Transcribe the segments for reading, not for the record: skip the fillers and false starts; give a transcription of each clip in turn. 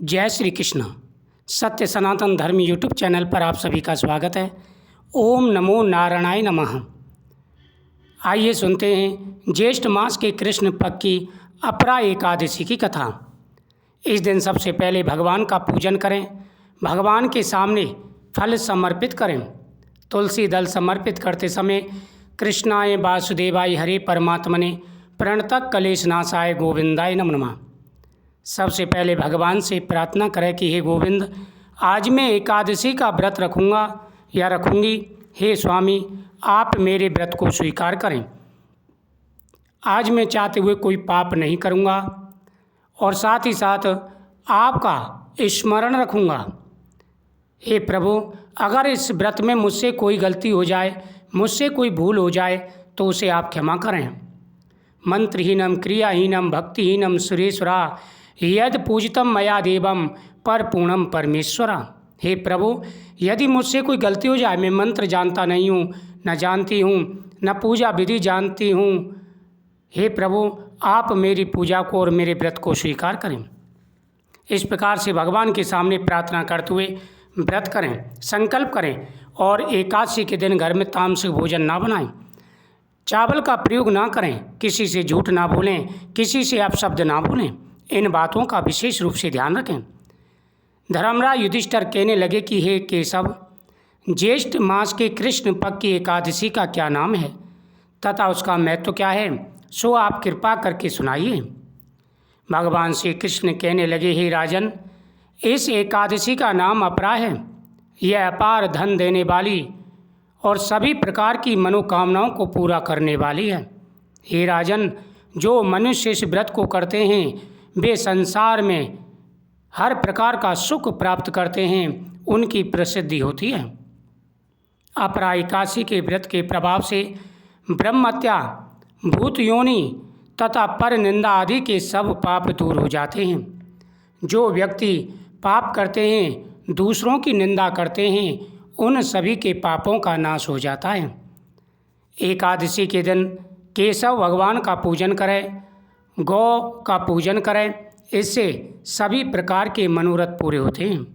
जय श्री कृष्ण। सत्य सनातन धर्म यूट्यूब चैनल पर आप सभी का स्वागत है। ओम नमो नारायणाय नमः। आइए सुनते हैं ज्येष्ठ मास के कृष्ण पक्ष की अपरा एकादशी की कथा। इस दिन सबसे पहले भगवान का पूजन करें। भगवान के सामने फल समर्पित करें। तुलसी दल समर्पित करते समय कृष्णाय वासुदेवाय हरे परमात्मने प्रणतक कलेशनाशाय गोविंदाय नमो नमः। सबसे पहले भगवान से प्रार्थना करें कि हे गोविंद, आज मैं एकादशी का व्रत रखूँगा या रखूँगी। हे स्वामी, आप मेरे व्रत को स्वीकार करें। आज मैं चाहते हुए कोई पाप नहीं करूँगा और साथ ही साथ आपका स्मरण रखूँगा। हे प्रभु, अगर इस व्रत में मुझसे कोई गलती हो जाए, मुझसे कोई भूल हो जाए तो उसे आप क्षमा करें। मंत्रहीनम क्रियाहीनम भक्तिहीनम सुरेश्वरा यद पूजितम मया देवम पर पूर्णम परमेश्वरा। हे प्रभु, यदि मुझसे कोई गलती हो जाए, मैं मंत्र जानता नहीं हूँ, न जानती हूँ, न पूजा विधि जानती हूँ, हे प्रभु आप मेरी पूजा को और मेरे व्रत को स्वीकार करें। इस प्रकार से भगवान के सामने प्रार्थना करते हुए व्रत करें, संकल्प करें और एकादशी के दिन घर में तामसिक भोजन ना बनाएं, चावल का प्रयोग ना करें, किसी से झूठ ना बोलें, किसी से अपशब्द ना बोलें। इन बातों का विशेष रूप से ध्यान रखें। धर्मराज युधिष्ठिर कहने लगे कि हे केशव, ज्येष्ठ मास के कृष्ण पक्ष की एकादशी का क्या नाम है तथा उसका महत्व क्या है, सो आप कृपा करके सुनाइए। भगवान श्री कृष्ण कहने लगे, हे राजन, इस एकादशी का नाम अपरा है। यह अपार धन देने वाली और सभी प्रकार की मनोकामनाओं को पूरा करने वाली है। हे राजन, जो मनुष्य इस व्रत को करते हैं वे संसार में हर प्रकार का सुख प्राप्त करते हैं, उनकी प्रसिद्धि होती है। अपरा एकादशी के व्रत के प्रभाव से ब्रह्महत्या, भूत योनि तथा पर निंदा आदि के सब पाप दूर हो जाते हैं। जो व्यक्ति पाप करते हैं, दूसरों की निंदा करते हैं, उन सभी के पापों का नाश हो जाता है। एकादशी के दिन केशव भगवान का पूजन करें, गौ का पूजन करें, इससे सभी प्रकार के मनोरथ पूरे होते हैं।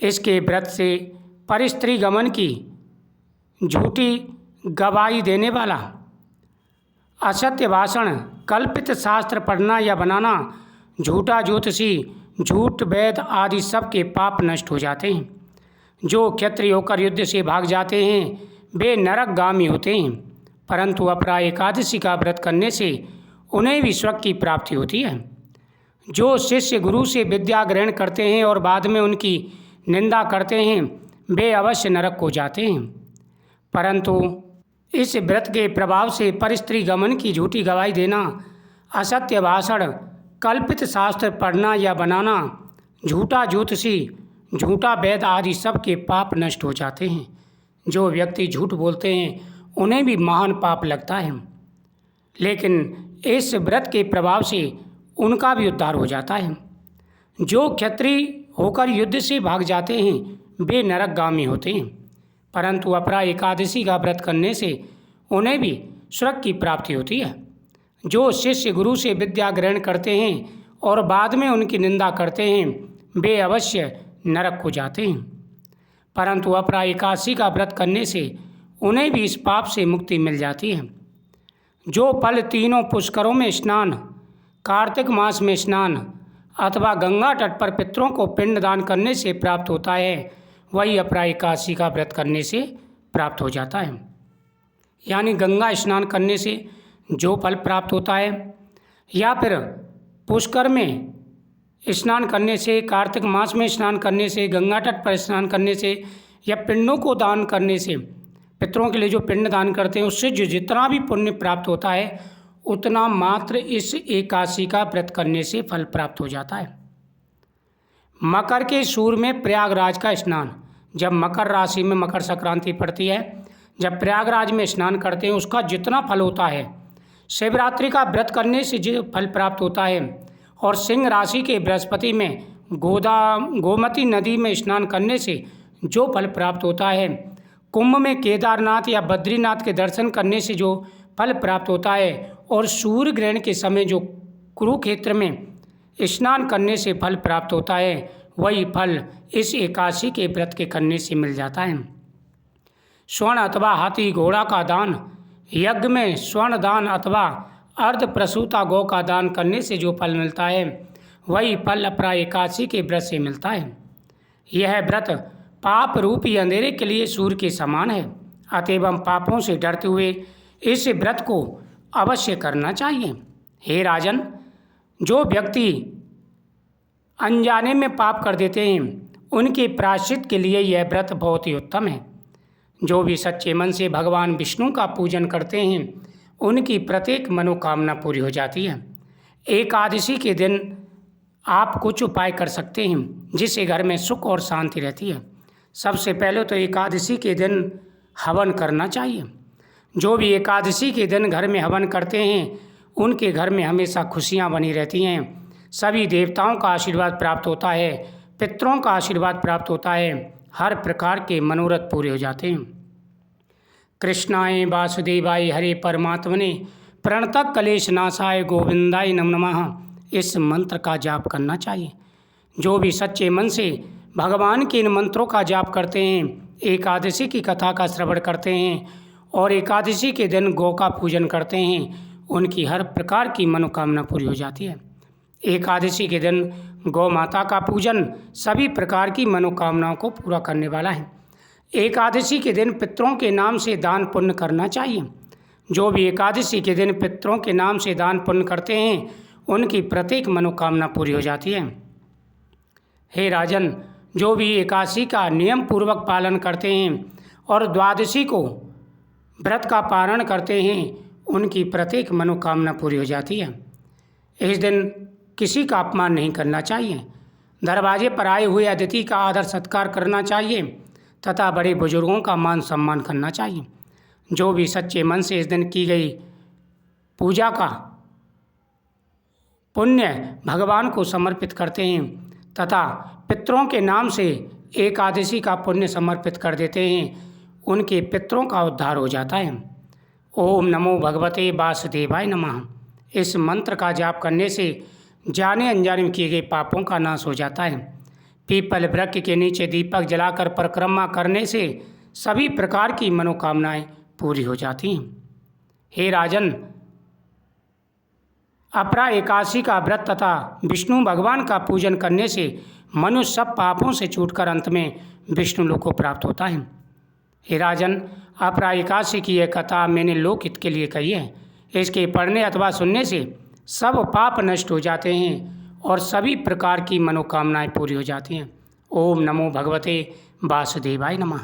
इसके व्रत से परस्त्री गमन की, झूठी गवाही देने वाला, असत्य भाषण, कल्पित शास्त्र पढ़ना या बनाना, झूठा ज्योतिषी, झूठ वैद आदि सब के पाप नष्ट हो जाते हैं। जो क्षत्रिय होकर युद्ध से भाग जाते हैं वे नरकगामी होते हैं, परंतु अपरा एकादशी का व्रत करने से उन्हें भी स्वर्ग की प्राप्ति होती है। जो शिष्य गुरु से विद्या ग्रहण करते हैं और बाद में उनकी निंदा करते हैं वे अवश्य नरक को जाते हैं, परंतु इस व्रत के प्रभाव से परस्त्री गमन की झूठी गवाही देना, असत्य भाषण, कल्पित शास्त्र पढ़ना या बनाना, झूठा ज्योतिषी, झूठा वेद आदि सब के पाप नष्ट हो जाते हैं। जो व्यक्ति झूठ बोलते हैं उन्हें भी महान पाप लगता है, लेकिन इस व्रत के प्रभाव से उनका भी उद्धार हो जाता है। जो क्षत्रिय होकर युद्ध से भाग जाते हैं वे नरकगामी होते हैं, परंतु अपरा एकादशी का व्रत करने से उन्हें भी स्वर्ग की प्राप्ति होती है। जो शिष्य गुरु से विद्या ग्रहण करते हैं और बाद में उनकी निंदा करते हैं वे अवश्य नरक को जाते हैं, परंतु अपरा एकादशी का व्रत करने से उन्हें भी इस पाप से मुक्ति मिल जाती है। जो फल तीनों पुष्करों में स्नान, कार्तिक मास में स्नान अथवा गंगा तट पर पितरों को पिंडदान करने से प्राप्त होता है, वही अपरा एकादशी का व्रत करने से प्राप्त हो जाता है। यानी गंगा स्नान करने से जो फल प्राप्त होता है, या फिर पुष्कर में स्नान करने से, कार्तिक मास में स्नान करने से, गंगा तट पर स्नान करने से, या पिंडों को दान करने से, पितरों के लिए जो पिंड दान करते हैं उससे जो जितना भी पुण्य प्राप्त होता है उतना मात्र इस एकादशी का व्रत करने से फल प्राप्त हो जाता है। मकर के सूर्य में प्रयागराज का स्नान, जब मकर राशि में मकर संक्रांति पड़ती है, जब प्रयागराज में स्नान करते हैं उसका जितना फल होता है, शिवरात्रि का व्रत करने से जो फल प्राप्त होता है, और सिंह राशि के बृहस्पति में गोमती नदी में स्नान करने से जो फल प्राप्त होता है, कुंभ में केदारनाथ या बद्रीनाथ के दर्शन करने से जो फल प्राप्त होता है, और सूर्य ग्रहण के समय जो कुरुक्षेत्र में स्नान करने से फल प्राप्त होता है, वही फल इस एकादशी के व्रत के करने से मिल जाता है। स्वर्ण अथवा हाथी घोड़ा का दान, यज्ञ में स्वर्ण दान अथवा अर्ध प्रसूता गौ का दान करने से जो फल मिलता है, वही फल अपरा एकादशी के व्रत से मिलता है। यह व्रत पाप रूपी अंधेरे के लिए सूर्य के समान है, अतएव हम पापों से डरते हुए इस व्रत को अवश्य करना चाहिए। हे राजन, जो व्यक्ति अनजाने में पाप कर देते हैं, उनके प्रायश्चित के लिए यह व्रत बहुत ही उत्तम है। जो भी सच्चे मन से भगवान विष्णु का पूजन करते हैं, उनकी प्रत्येक मनोकामना पूरी हो जाती है। एकादशी के दिन आप कुछ उपाय कर सकते हैं जिससे घर में सुख और शांति रहती है। सबसे पहले तो एकादशी के दिन हवन करना चाहिए। जो भी एकादशी के दिन घर में हवन करते हैं, उनके घर में हमेशा खुशियाँ बनी रहती हैं। सभी देवताओं का आशीर्वाद प्राप्त होता है, पितरों का आशीर्वाद प्राप्त होता है, हर प्रकार के मनोरथ पूरे हो जाते हैं। कृष्णाय वासुदेवाय हरे परमात्मने प्रणतः क्लेश नाशाय गोविंदाय नमो नमः, इस मंत्र का जाप करना चाहिए। जो भी सच्चे मन से भगवान के इन मंत्रों का जाप करते हैं, एकादशी की कथा का श्रवण करते हैं और एकादशी के दिन गौ का पूजन करते हैं, उनकी हर प्रकार की मनोकामना पूरी हो जाती है। एकादशी के दिन गौ माता का पूजन सभी प्रकार की मनोकामनाओं को पूरा करने वाला है। एकादशी के दिन पितरों के नाम से दान पुण्य करना चाहिए। जो भी एकादशी के दिन पितरों के नाम से दान पुण्य करते हैं, उनकी प्रत्येक मनोकामना पूरी हो जाती है। हे राजन, जो भी एकादशी का नियम पूर्वक पालन करते हैं और द्वादशी को व्रत का पारण करते हैं, उनकी प्रत्येक मनोकामना पूरी हो जाती है। इस दिन किसी का अपमान नहीं करना चाहिए। दरवाजे पर आए हुए अतिथि का आदर सत्कार करना चाहिए तथा बड़े बुजुर्गों का मान सम्मान करना चाहिए। जो भी सच्चे मन से इस दिन की गई पूजा का पुण्य भगवान को समर्पित करते हैं तथा पितरों के नाम से एकादशी का पुण्य समर्पित कर देते हैं, उनके पितरों का उद्धार हो जाता है। ओम नमो भगवते वासुदेवाय नमः, इस मंत्र का जाप करने से जाने अनजाने में किए गए पापों का नाश हो जाता है। पीपल वृक्ष के नीचे दीपक जलाकर परिक्रमा करने से सभी प्रकार की मनोकामनाएं पूरी हो जाती हैं। हे राजन, अपरा एकादशी का व्रत तथा विष्णु भगवान का पूजन करने से मनुष्य सब पापों से छूटकर अंत में विष्णु लोक को प्राप्त होता है। हे राजन, अपरा एकादशी की यह कथा मैंने लोकहित के लिए कही है। इसके पढ़ने अथवा सुनने से सब पाप नष्ट हो जाते हैं और सभी प्रकार की मनोकामनाएं पूरी हो जाती हैं। ओम नमो भगवते वासुदेवाय नमः।